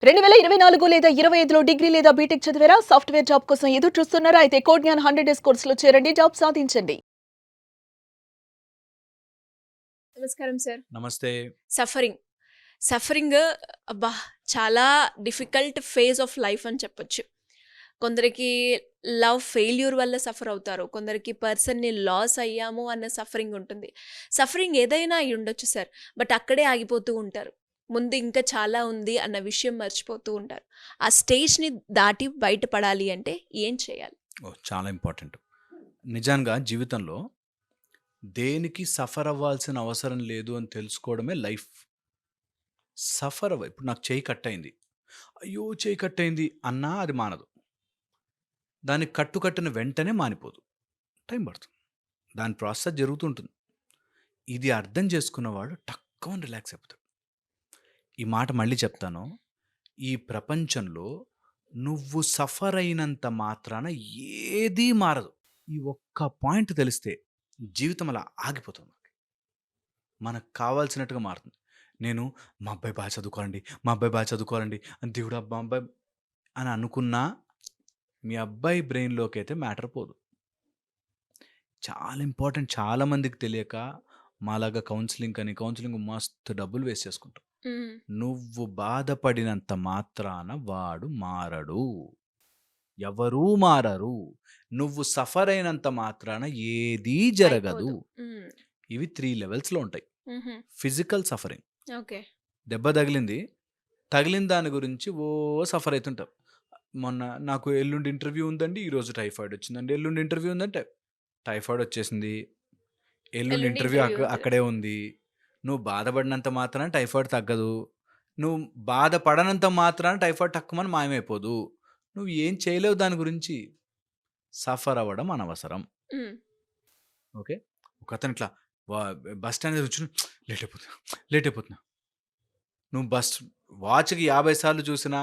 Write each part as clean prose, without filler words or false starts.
2024 లేదా 25లో డిగ్రీ లేదా బీటెక్ చదివారా? సాఫ్ట్‌వేర్ జాబ్ కోసం ఎదురు చూస్తున్నారా? అయితే కోడ్ జ్ఞాన్ 100 డేస్ కోర్సులో చేరండి. జాబ్ సాధించండి. నమస్కారం సార్. నమస్తే. సఫరింగ్. సఫరింగ్ అబ్బా! చాలా డిఫికల్ట్ ఫేజ్ ఆఫ్ లైఫ్ అని చెప్పొచ్చు. కొందరికి లవ్ ఫెయిల్యూర్ వల్ల సఫర్ అవుతారు. కొందరికి పర్సన్‌ని లాస్ అయ్యాము అన్న సఫరింగ్ ఉంటుంది. సఫరింగ్ ఏదైనా అయ్యుండొచ్చు సార్. బట్ అక్కడే ఆగిపోతూ ఉంటారు. ముందు ఇంకా చాలా ఉంది అన్న విషయం మర్చిపోతూ ఉంటారు. ఆ స్టేజ్‌ని దాటి బయటపడాలి అంటే ఏం చేయాలి? చాలా ఇంపార్టెంట్. నిజంగా జీవితంలో దేనికి సఫర్ అవ్వాల్సిన అవసరం లేదు అని తెలుసుకోవడమే లైఫ్. ఇప్పుడు నాకు చెయ్యి కట్టయింది. అయ్యో! చెయ్యి కట్టయింది అన్నా అది మానదు. దానికి కట్టిన వెంటనే మానిపోదు. టైం పడుతుంది. దాని ప్రాసెస్ జరుగుతూ ఉంటుంది. ఇది అర్థం చేసుకున్నవాడు టక్కుమని రిలాక్స్ అయిపోతాడు. ఈ మాట మళ్ళీ చెప్తాను. ఈ ప్రపంచంలో నువ్వు సఫర్ అయినంత మాత్రాన ఏదీ మారదు. ఈ ఒక్క పాయింట్ తెలిస్తే జీవితం అలా ఆగిపోతుంది. మనకు కావాల్సినట్టుగా మారుతుంది. నేను మా అబ్బాయి బాగా చదువుకోవాలండి, మా అబ్బాయి బాగా చదువుకోవాలండి అని దేవుడా మా అబ్బాయి అని అనుకున్నా మీ అబ్బాయి బ్రెయిన్‌లోకైతే మ్యాటర్ పోదు. చాలా ఇంపార్టెంట్. చాలామందికి తెలియక మాలాగా కౌన్సెలింగ్ మస్తు డబ్బులు వేస్ట్ చేసుకుంటాం. హ్మ్. నువ్వు బాధపడినంత మాత్రాన వాడు మారడు. ఎవరూ మారరు. నువ్వు సఫర్ అయినంత మాత్రాన ఏదీ జరగదు. అయిపోదు. హ్మ్. ఇవి 3 లెవెల్స్‌లో ఉంటాయి. హుహు. Physical suffering. ఓకే. దెబ్బ తగిలింది. తగిలిన దాని గురించి సఫర్ అయితుంటాం. మొన్న నాకు ఎల్లుండి ఇంటర్వ్యూ ఉందండి. ఈరోజు టైఫాయిడ్ వచ్చిందండి. ఎల్లుండి ఇంటర్వ్యూ ఉందంటే టైఫాయిడ్ వచ్చేసింది. ఎల్లుండి ఎల్లుండి ఇంటర్వ్యూ ఇంటర్వ్యూ ఉంది. అక్కడే ఉంది. నువ్వు బాధపడినంత మాత్రాన టైఫాయిడ్ తగ్గదు. నువ్వు బాధపడనంత మాత్రాన టైఫాయిడ్ టక్కుమని మాయమైపోదు. నువ్వు ఏం చేయలేవు దాని గురించి. సఫర్ అవ్వడం అనవసరం. హ్మ్. ఓకే. ఒకతను ఇట్లా వా బస్ స్టాండ్ దగ్గర కూర్చొని లేట్ అయిపోతున్నా, లేట్ అయిపోతున్నా. నువ్వు వాచ్‌కి 50 సార్లు చూసినా,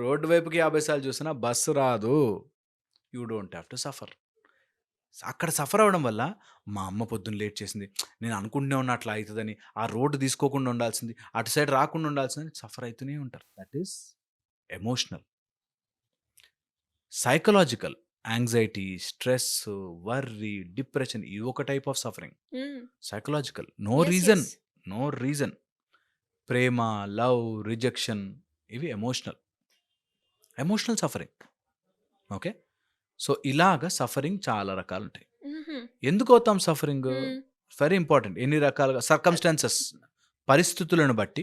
రోడ్డు వైపుకి 50 సార్లు చూసినా బస్సు రాదు. You don't have to suffer. అక్కడ సఫర్ అవ్వడం వల్ల మా అమ్మ పొద్దున్న లేట్ చేసింది. నేను అనుకుంటూనే ఉన్నా అట్లా అయితదని. ఆ రోడ్డు తీసుకోకుండా ఉండాల్సింది. అటు సైడ్ రాకుండా ఉండాల్సింది. సఫర్ అయితూనే ఉంటారు. That is emotional. Psychological anxiety, stress, worry, depression ఇది ఒక type of suffering. Hmm. Psychological. Yes. Yes. No reason. ప్రేమ, లవ్, రిజెక్షన్ ఇవి ఎమోషనల్ సఫరింగ్. ఓకే. సో, ఇలాగ సఫరింగ్ చాలా రకాలుంటాయి. హుహు. ఎందుకవుతాం సఫరింగు? హ్మ్. Very important. ఎన్ని రకాలుగా సర్కమ్‌స్టాన్సెస్ పరిస్థితులను బట్టి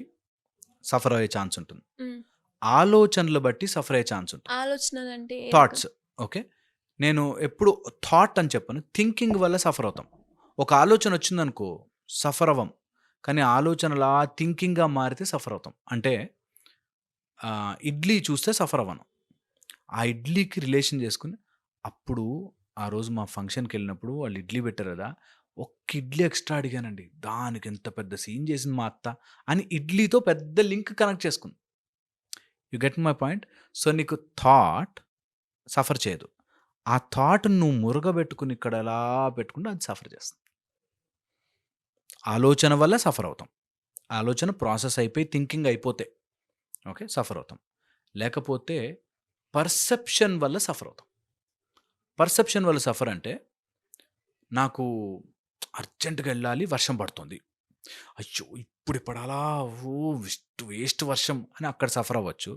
సఫర్ అయ్యే ఛాన్స్ ఉంటుంది. హ్మ్. ఆలోచనలు బట్టి సఫర్ అయ్యే ఛాన్స్ ఉంటుంది. ఆలోచనలంటే ఏ రకం? థాట్స్. ఓకే. నేను ఎప్పుడు థాట్ అని చెప్పను. థింకింగ్ వల్ల సఫర్ అవుతాం. ఒక ఆలోచన వచ్చిందనుకో సఫర్ అవ్వం. కానీ ఆలోచన అలా థింకింగ్‌గా మారితే సఫర్ అవుతాం. అంటే ఇడ్లీ చూస్తే సఫర్ అవ్వను. ఆ ఇడ్లీకి రిలేషన్ చేసుకొని అప్పుడు ఆ రోజు మా ఫంక్షన్‌కెళ్ళినప్పుడు వాళ్ళు ఇడ్లీ పెట్టారు గదా! ఒక్క ఇడ్లీ ఎక్స్‌ట్రా అడిగానండి. దానికి ఎంత పెద్ద సీన్ చేసింది మా అత్త అని ఇడ్లీతో పెద్ద లింక్ కనెక్ట్ చేసుకుంది. You get my point? So, నీకు థాట్ సఫర్ చేయదు. ఆ థాట్‌ని నువ్వు మురగబెట్టుకొని ఇక్కడ ఎలా పెట్టుకుంటే అది సఫర్ చేస్తుంది. ఆలోచన వల్ల సఫర్ అవుతాం. ఆలోచన ప్రాసెస్ అయిపోయి థింకింగ్ అయిపోతే ఓకే. సఫర్ అవుతాం. లేకపోతే పర్సెప్షన్ వల్ల సఫర్ అవుతాం. పర్సెప్షన్ వల్ల సఫర్ అంటే నాకు అర్జెంట్‌గా ఎళ్ళాలి వర్షం పడుతుంది. అయ్యో! ఇప్పుడు పడాలా వేస్ట్ వర్షం అని అక్కడ సఫర్ అవ్వచ్చు.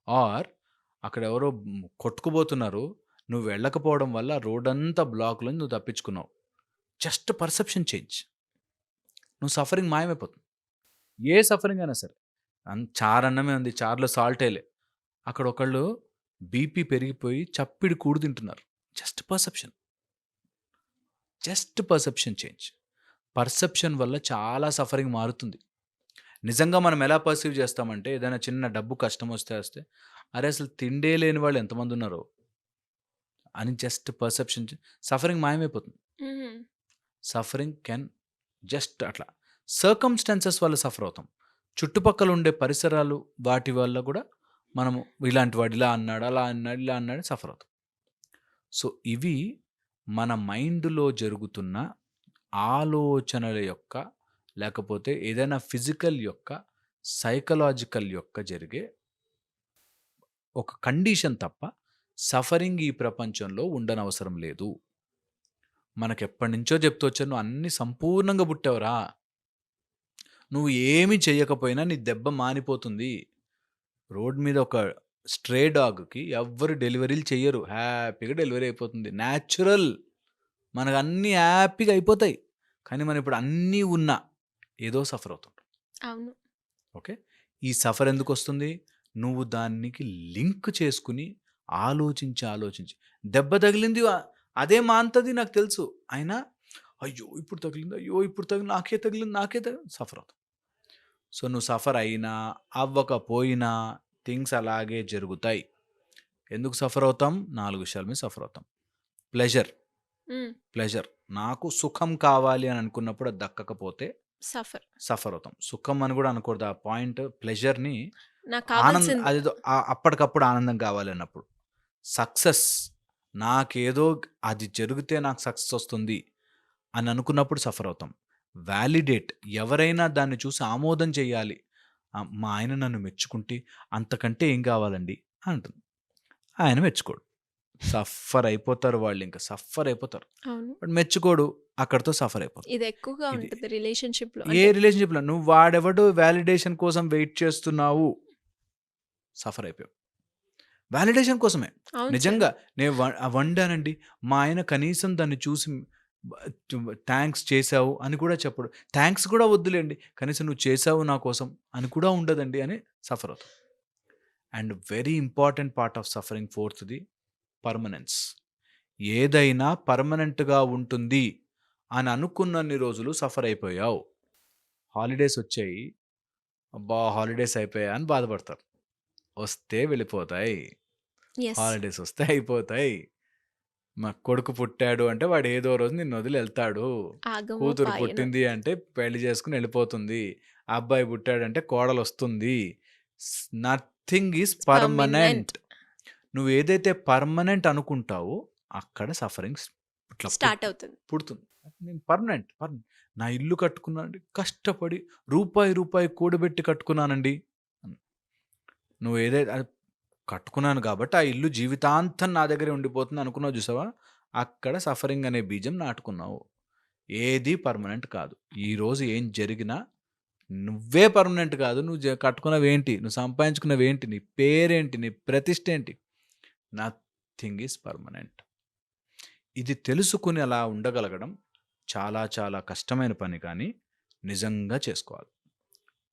ఆర్ అక్కడ ఎవరో కొట్టుకుపోతున్నారు. నువ్వు వెళ్ళకపోవడం వల్ల రోడంతా బ్లాక్‌లో నువ్వు తప్పించుకున్నావు. Just perception change. నువ్వు సఫరింగ్ మాయమైపోతుంది. ఏ సఫరింగ్ అయినా సరే. చారన్నమే ఉంది. చారులో సాల్టేలే. అక్కడ ఒకళ్ళు బీపీ పెరిగిపోయి చప్పిడి కూడు తింటున్నారు. Just perception. Just perception change. Perception వల్ల చాలా సఫరింగ్ మారుతుంది. నిజంగా మనం ఎలా పర్సీవ్ చేస్తామంటే ఏదైనా చిన్న డబ్బు కష్టమొస్తే అరే! అసలు తిండే లేని వాళ్ళు ఎంతమందున్నారో అని జస్ట్ పర్సెప్షన్ సఫరింగ్ మాయమైపోతుంది. హుహు. సఫరింగ్ కెన్ జస్ట్ అట్లా సర్కమ్‌స్టాన్సెస్ వల్ల సఫర్ అవుతాం. చుట్టుపక్కల ఉండే పరిసరాలు వాటి వల్ల కూడా మనము ఇలాంటి వాడు ఇలా అన్నాడు, అలా అన్నాడు, ఇలా అన్నాడు సఫర్ అవుతాం. సో, ఇవి మన మైండ్‌లో జరుగుతున్న ఆలోచనల యొక్క లేకపోతే ఏదైనా ఫిజికల్ యొక్క, సైకలాజికల్ యొక్క జరిగే ఒక కండిషన్ తప్ప సఫరింగ్ ఈ ప్రపంచంలో ఉండనవసరం లేదు. మనకెప్పటినుంచో చెప్తూ వచ్చారు, "నువ్వు అన్నీ సంపూర్ణంగా పుట్టావురా. నువ్వు ఏమి చెయ్యకపోయినా నీ దెబ్బ మానిపోతుంది." రోడ్ మీద ఒక స్ట్రే డాగ్‌కి ఎవ్వరు డెలివరీలు చెయ్యరు. హ్యాపీగా డెలివరీ అయిపోతుంది. న్యాచురల్. మనకన్నీ హ్యాపీగా అయిపోతాయి. కానీ మనం ఇప్పుడు అన్నీ ఉన్నా ఏదో సఫర్ అవుతుంటాం. అవును. ఓకే. ఈ సఫర్ ఎందుకొస్తుంది? నువ్వు దానికి లింక్ చేసుకొని ఆలోచించి దెబ్బ తగిలింది అదే మాన్తది నాకు తెలుసు. అయినా అయ్యో! ఇప్పుడు తగిలింది. అయ్యో! ఇప్పుడు తగిలింది. నాకే తగిలింది. సఫర్ అవుతాం. సో, నువ్వు సఫర్ అయినా, అవ్వకపోయినా థింగ్స్ అలాగే జరుగుతాయి. ఎందుకు సఫర్ అవుతాం? 4 విషయాల మీద సఫర్ అవుతాం. ప్లెజర్. హ్మ్. ప్లెజర్. నాకు సుఖం కావాలి అని అనుకున్నప్పుడు అది దక్కకపోతే సఫర్. సఫర్ అవుతాం. సుఖం అని కూడా అనకూడదు. ఆ పాయింట్ ప్లెజర్‌ని నాకు కావాల్సింది. అదేదో అప్పటికప్పుడు ఆనందం కావాలి అన్నప్పుడు. సక్సెస్ నాకేదో అది జరిగితే నాకు సక్సెస్ వస్తుంది అని అనుకున్నప్పుడు సఫర్ అవుతాం. వాలిడేట్ ఎవరైనా దాన్ని చూసి ఆమోదం చేయాలి. మా ఆయన నన్ను మెచ్చుకుంటే అంతకంటే ఏం కావాలండి అంటుంది. ఆయన మెచ్చుకోడు. సఫర్ అయిపోతారు వాళ్ళింక. సఫర్ అయిపోతారు. అవును. బట్ మెచ్చుకోడు. అక్కడితో సఫర్ అయిపోతారు. ఇది ఎక్కువగా ఇది ఉంటది రిలేషన్‌షిప్‌లో. ఏ అంటే రిలేషన్‌షిప్‌లో నువ్వు వాడెవడు వాలిడేషన్ కోసం వెయిట్ చేస్తున్నావు. సఫర్ అయిపోయావు. వాలిడేషన్ కోసమే. అవును సార్. నిజంగా నేను వండానండి. మా ఆయన కనీసం దాన్ని చూసి థాంక్స్ చేశావు అని కూడా చెప్పడు. థాంక్స్ కూడా వద్దులేండి. కనీసం నువ్వు చేశావు నా కోసం అని కూడా ఉండదండి అని సఫర్ అవుతాం. And very important part of suffering ఫోర్త్‌ది పర్మనెన్స్. ఏదైనా పర్మనెంట్‌గా ఉంటుంది అని అనుకున్నన్ని రోజులు సఫర్ అయిపోయావు. హాలిడేస్ వచ్చాయి. అబ్బా! హాలిడేస్ అయిపోయాయి అని బాధపడతారు. వస్తే వెళ్ళిపోతాయి. యెస్. హాలిడేస్ వస్తే అయిపోతాయి. మా కొడుకు పుట్టాడు అంటే వాడు ఏదో రోజు నిన్ను వదిలి వెళ్తాడు. ఆగమో కూతురు పాయనో. పుట్టింది అంటే పెళ్లి చేసుకొని వెళ్ళిపోతుంది. అబ్బాయి పుట్టాడంటే కోడలొస్తుంది. Nothing is permanent. పర్మనెంట్. నువ్వు ఏదైతే పర్మనెంట్ అనుకుంటావో అక్కడ సఫరింగ్స్ ఇట్లా స్టార్ట్ అవుతుంది. పుడుతుంది. నేను పర్మనెంట్. నా ఇల్లు కట్టుకున్నానండి. కష్టపడి రూపాయి కూడబెట్టి కట్టుకున్నానండి. నువ్వు ఏదైతే అది కట్టుకున్నాను కాబట్టి ఆ ఇల్లు జీవితాంతం నా దగ్గరే ఉండిపోతుంది అనుకున్నావు చూసావా? అక్కడ సఫరింగ్ అనే బీజం నాటుకున్నావు. ఏది పర్మనెంట్ కాదు. ఈరోజు ఏం జరిగినా నువ్వే పర్మనెంట్ కాదు. నువ్వు కట్టుకున్నవేంటి? నువ్వు సంపాదించుకున్నవేంటి? నీ పేరేంటి? నీ ప్రతిష్ట ఏంటి? Nothing is permanent. ఇది తెలుసుకుని అలా ఉండగలగడం చాలా చాలా కష్టమైన పని కానీ నిజంగా చేసుకోవాలి.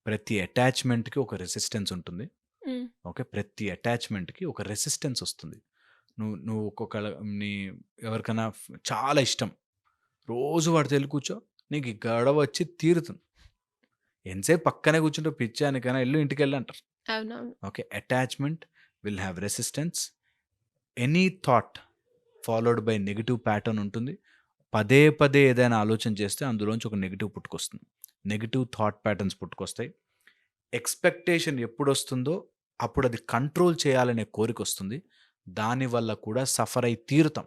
ప్రతి అటాచ్‌మెంట్‌కి ఒక రెసిస్టెన్స్ ఉంటుంది. హ్మ్. ఓకే. ప్రతి అటాచ్‌మెంట్‌కి ఒక రెసిస్టెన్స్ వస్తుంది. నువ్వు నీ ఎవరికైనా చాలా ఇష్టం. రోజు వాడితో ఎళ్లి కూర్చో. నీకు ఈ గొడవ వచ్చి తీరుతుంది. ఎంతసేపు పక్కనే కూర్చుంటావు పిచ్చానికైనా ఎళ్ళు ఇంటికెళ్ళు అంటారు. అవునవును. Okay. Attachment will have resistance. Any thought followed by negative pattern ఉంటుంది. పదే ఏదైనా ఆలోచన చేస్తే అందులోంచి ఒక నెగెటివ్ పుట్టుకొస్తుంది. నెగెటివ్ థాట్ ప్యాటర్న్స్ పుట్టుకొస్తాయి. ఎక్స్‌పెక్టేషన్ ఎప్పుడొస్తుందో అప్పుడు అది కంట్రోల్ చేయాలనే కోరికొస్తుంది. దానివల్ల కూడా సఫర్ అయి తీరుతాం.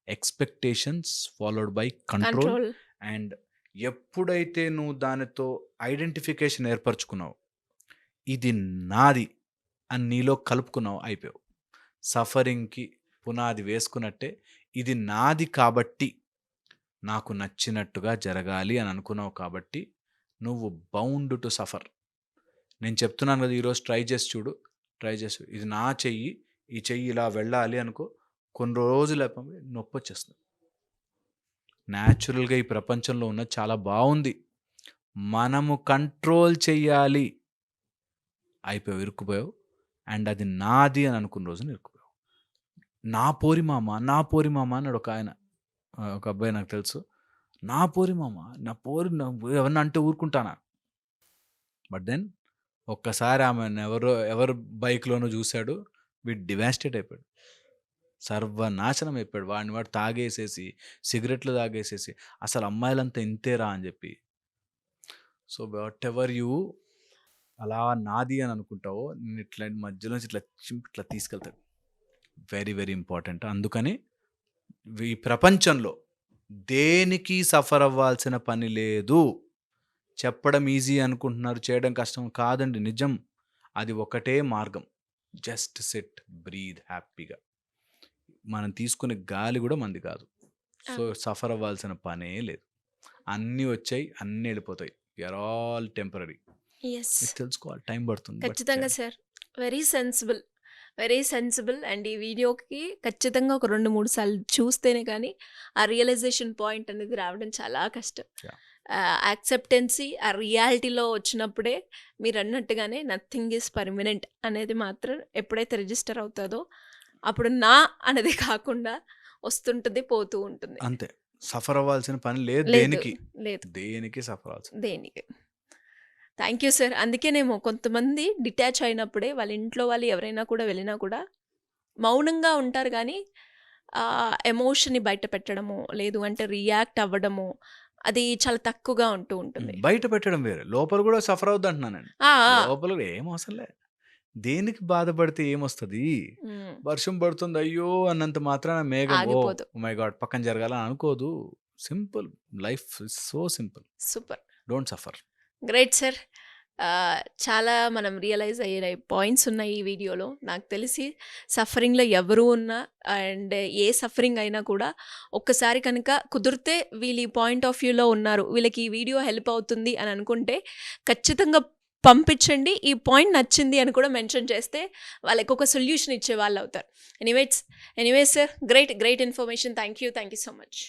Expectations followed by control. Control. And ఎప్పుడైతే నువ్వు దానితో ఐడెంటిఫికేషన్ ఏర్పరచుకున్నావో, ఇది నాది అని నీలో కలుపుకున్నావు అయిపోయావు. సఫరింగ్‌కి పునాది వేసుకున్నట్టే ఇది నాది కాబట్టి నాకు నచ్చినట్టుగా జరగాలి అని అనుకున్నావు కాబట్టి నువ్వు బౌండ్ టు సఫర్. నేను చెప్తున్నాను కదా! ఈరోజు ట్రై చేసి చూడు. ఇది నా చెయ్యి. ఈ చెయ్యి ఇలా వెళ్ళాలి అనుకో. కొన్ని రోజులు అయిపోయి నొప్పొచ్చేస్తుంది. న్యాచురల్‌గా ఈ ప్రపంచంలో ఉన్నది చాలా బావుంది. మనము కంట్రోల్ చెయ్యాలి. అయిపోయావు, ఇరుక్కుపోయావు. అండ్ అది నాది అని అనుకున్న రోజున ఇరుక్కుపోయావు. నా పోరి మామ అన్నాడు ఒకాయన. ఒక అబ్బాయి నాకు తెలుసు. నా పోరి మామ, ఎవరన్నా అంటే ఊరుకుంటానా? బట్ దెన్ ఒక్కసారి ఆమెను ఎవరు బైక్‌లోనో చూసాడు. వీడు డివాస్టేట్ అయిపోయాడు. సర్వనాశనం అయిపోయాడు. వాడు తాగేసేసి, సిగరెట్లు తాగేసేసి, అసలు అమ్మాయిలంతా ఇంతేరా అని చెప్పి. సో, వాటెవర్ యూ అలా నాది అని అనుకుంటావో నిన్ను ఇట్లా మధ్యలోంచి ఇట్లా చింపి ఇట్లా తీసుకెళ్తాడు. Very very important. అందుకని ఈ ప్రపంచంలో దేనికి సఫర్ అవ్వాల్సిన పని లేదు. చెప్పడం ఈజీ అనుకుంటున్నారు, చేయడం కష్టం కాదండి. నిజం. అది ఒకటే మార్గం. జస్ట్ సిట్, బ్రీద్ హ్యాపీగా. మనం తీసుకునే గాలి కూడా మంది కాదు. సో సఫర్ అవ్వాల్సిన పనే లేదు. అన్నీ వచ్చాయి, అన్నీ వెళ్ళిపోతాయి. Are all temporary. ఎస్, ఇది తెలుసుకోవాలి, టైం పడుతుంది. ఖచ్చితంగా sir. Very sensible, very sensible. And ఈ వీడియోకి ఖచ్చితంగా ఒక 2-3 సార్లు చూస్తేనే కానీ ఆ రియలైజేషన్ పాయింట్ అనేది రావడం చాలా కష్టం. Yeah. యాక్సెప్టెన్సీ ఆ రియాలిటీలో వచ్చినప్పుడే మీరు అన్నట్టుగానే నథింగ్ ఈజ్ పర్మనెంట్ అనేది మాత్రం ఎప్పుడైతే రిజిస్టర్ అవుతుందో అప్పుడు నా అనేది కాకుండా వస్తుంటుంది, పోతూ ఉంటుంది. అంతే, సఫర్ అవ్వాల్సిన పని లేదు. లేదు, దేనికి లేదు, దేనికి సఫర్ అవ్వాల్సిన. దేనికి. Thank you sir. అందుకేనేమో కొంతమంది డిటాచ్ అయినప్పుడే వాళ్ళ ఇంట్లో వాళ్ళు ఎవరైనా కూడా వెళ్ళినా కూడా మౌనంగా ఉంటారు, కానీ ఎమోషన్ని బయట పెట్టడము లేదు అంటే రియాక్ట్ అవ్వడము అది చాలా తక్కువగా ఉంటూ ఉంటుంది. బయట పెట్టడం వేరే, లోపల కూడా సఫర్ అవుద్ది అంటున్నానండి. ఆ, లోపల కూడా ఏం అవసరం లే. దేనికి బాధపడితే ఏమొస్తుంది? ఉమ్, వర్షం పడుతుంది అయ్యో అన్నంత మాత్రాన మేఘం ఆగిపోదు. మై గాడ్ పక్కన జరగాలని అనుకోదు. Simple, life so simple. Super, don't suffer. Great sir. చాలా మనం రియలైజ్ అయ్యే పాయింట్స్ ఉన్నాయి ఈ వీడియోలో. నాకు తెలిసి సఫరింగ్లో ఎవరు ఉన్నా అండ్ ఏ సఫరింగ్ అయినా కూడా ఒక్కసారి కనుక కుదిరితే వీళ్ళు ఈ పాయింట్ ఆఫ్ వ్యూలో ఉన్నారు, వీళ్ళకి ఈ వీడియో హెల్ప్ అవుతుంది అని అనుకుంటే ఖచ్చితంగా పంపించండి. ఈ పాయింట్ నచ్చింది అని కూడా మెన్షన్ చేస్తే వాళ్ళకి ఒక సొల్యూషన్ ఇచ్చే వాళ్ళు అవుతారు. Anyways sir, great information. Thank you so much.